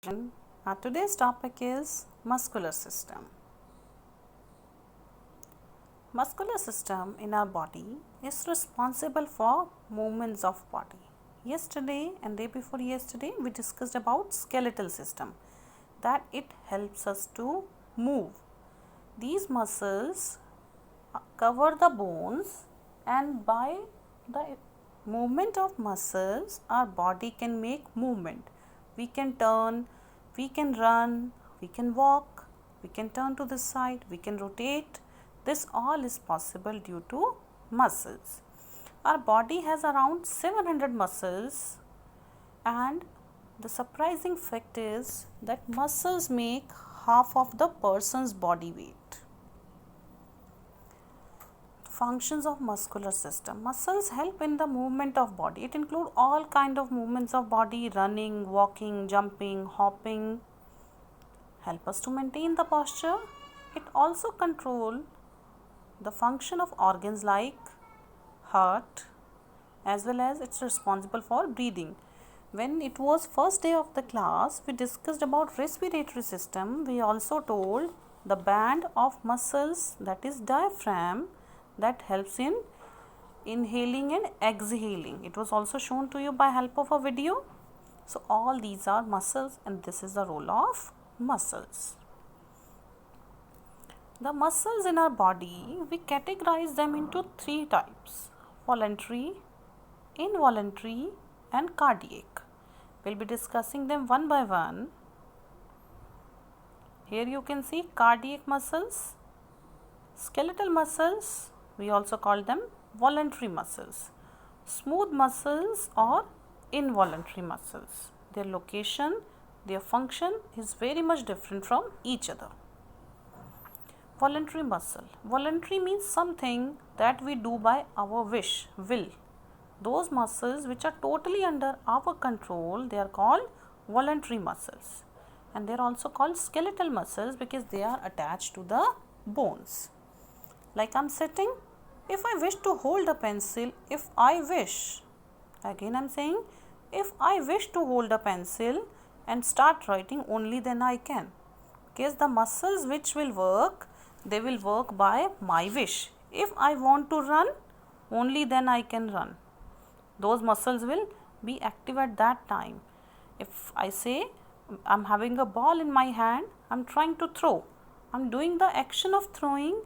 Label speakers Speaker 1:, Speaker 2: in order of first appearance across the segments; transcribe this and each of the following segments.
Speaker 1: Today's topic is muscular system. Muscular system in our body is responsible for movements of body. Yesterday and day before yesterday we discussed about skeletal system, that it helps us to move. These muscles cover the bones, and by the movement of muscles our body can make movement. We can turn, we can run, we can walk, we can turn to this side, we can rotate. This all is possible due to muscles. Our body has around 700 muscles, and the surprising fact is that muscles make half of the person's body weight. Functions of muscular system. Muscles help in the movement of body. It includes all kind of movements of body: running, walking, jumping, hopping. Help us to maintain the posture. It also control the function of organs like heart, as well as it's responsible for breathing. When it was first day of the class, we discussed about respiratory system. We also told the band of muscles, that is diaphragm, that helps in inhaling and exhaling. It was also shown to you by help of a video. So all these are muscles, and this is the role of muscles. The muscles in our body, we categorize them into three types: voluntary, involuntary and cardiac. We'll be discussing them one by one. Here you can see cardiac muscles, skeletal muscles, we also call them voluntary muscles, smooth muscles or involuntary muscles. Their location, their function is very much different from each other. Voluntary muscle. Voluntary means something that we do by our will. Those muscles which are totally under our control, they are called voluntary muscles. And they are also called skeletal muscles because they are attached to the bones. Like I'm sitting, if I wish to hold a pencil, if I wish to hold a pencil and start writing, only then I can. Because the muscles which will work, they will work by my wish. If I want to run, only then I can run. Those muscles will be active at that time. If I say I'm having a ball in my hand, I'm trying to throw, I'm doing the action of throwing,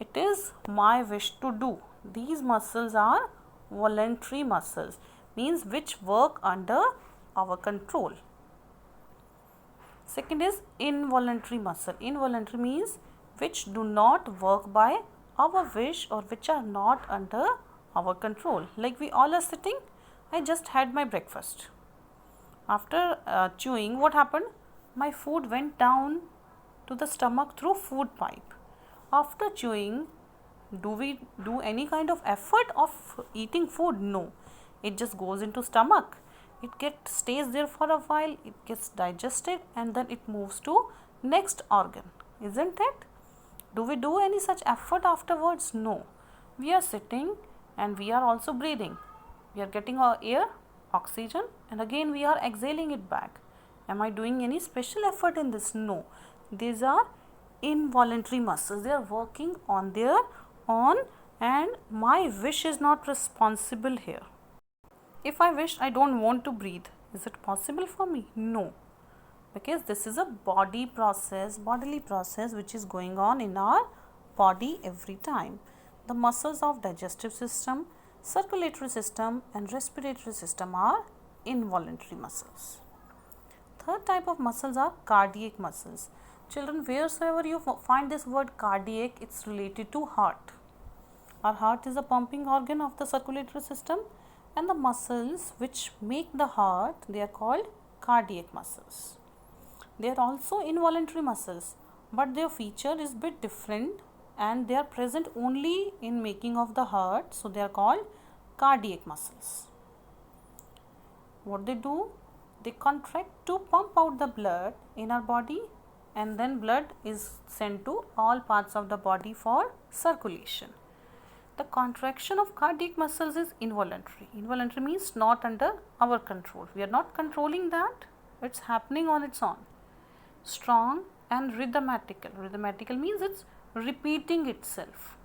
Speaker 1: it is my wish to do. These muscles are voluntary muscles, means which work under our control. Second is involuntary muscle. Involuntary means which do not work by our wish or which are not under our control. Like we all are sitting, I just had my breakfast. After chewing, what happened? My food went down to the stomach through food pipe. After chewing, do we do any kind of effort of eating food? No. It just goes into stomach. It stays there for a while, it gets digested, and then it moves to next organ. Isn't it? Do we do any such effort afterwards? No. We are sitting and we are also breathing. We are getting our air, oxygen, and again we are exhaling it back. Am I doing any special effort in this? No. These are involuntary muscles. They are working on their own, and my wish is not responsible here. If I wish I don't want to breathe, is it possible for me? No. Because this is a bodily process which is going on in our body every time. The muscles of digestive system, circulatory system and respiratory system are involuntary muscles. Third type of muscles are cardiac muscles. Children, wheresoever you find this word cardiac, it's related to heart. Our heart is a pumping organ of the circulatory system, and the muscles which make the heart, they are called cardiac muscles. They are also involuntary muscles, but their feature is bit different and they are present only in making of the heart, so they are called cardiac muscles. What they do? They contract to pump out the blood in our body, and then blood is sent to all parts of the body for circulation. The contraction of cardiac muscles is involuntary. Involuntary means not under our control. We are not controlling that. It's happening on its own. Strong and rhythmatical. Rhythmatical means it's repeating itself.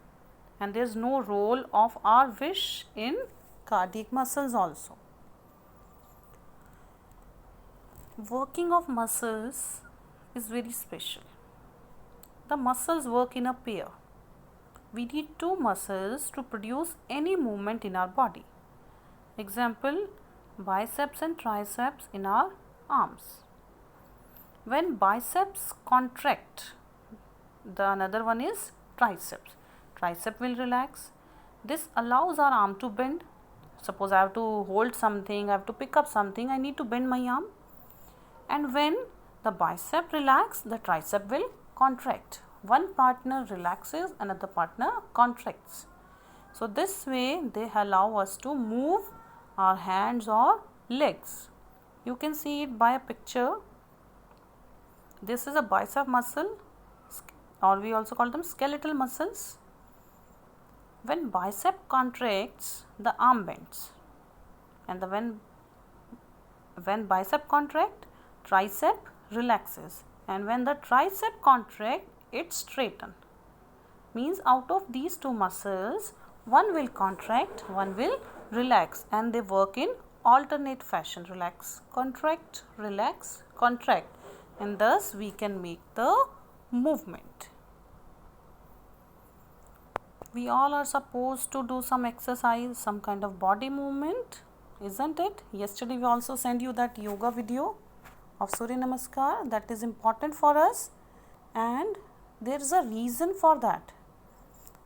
Speaker 1: And there's no role of our wish in cardiac muscles also. Working of muscles is very special. The muscles work in a pair. We need two muscles to produce any movement in our body. Example, biceps and triceps in our arms. When biceps contract, the another one is triceps. Tricep will relax. This allows our arm to bend. Suppose I have to hold something, I have to pick up something, I need to bend my arm. And when the bicep relax, the tricep will contract. One partner relaxes, another partner contracts. So this way they allow us to move our hands or legs. You can see it by a picture. This is a bicep muscle, or we also call them skeletal muscles. When bicep contracts, the arm bends, and when bicep contract, tricep relaxes, and when the tricep contract, it straightens. Means out of these two muscles, one will contract, one will relax, and they work in alternate fashion. Relax, contract, and thus we can make the movement. We all are supposed to do some exercise, some kind of body movement, isn't it? Yesterday we also sent you that yoga video of Surya Namaskar. That is important for us, and there is a reason for that.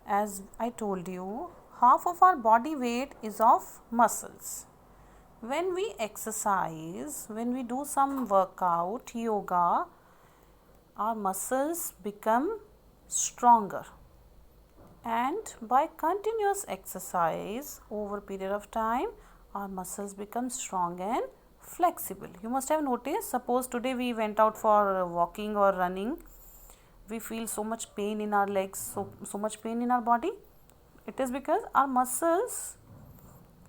Speaker 1: As I told you, half of our body weight is of muscles. When we exercise, when we do some workout, yoga, our muscles become stronger. And by continuous exercise over a period of time, our muscles become strong and flexible. You must have noticed, suppose today we went out for walking or running, we feel so much pain in our legs, so much pain in our body. It is because our muscles,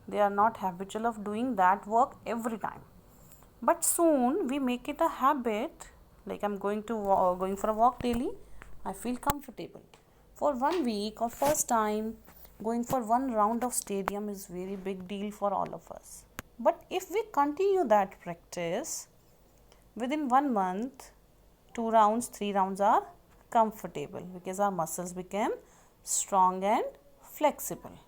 Speaker 1: they are not habitual of doing that work every time. But soon we make it a habit, like I'm going for a walk daily, I feel comfortable. For 1 week or first time, going for one round of stadium is very big deal for all of us. But if we continue that practice, within 1 month, 2 rounds, 3 rounds are comfortable because our muscles became strong and flexible.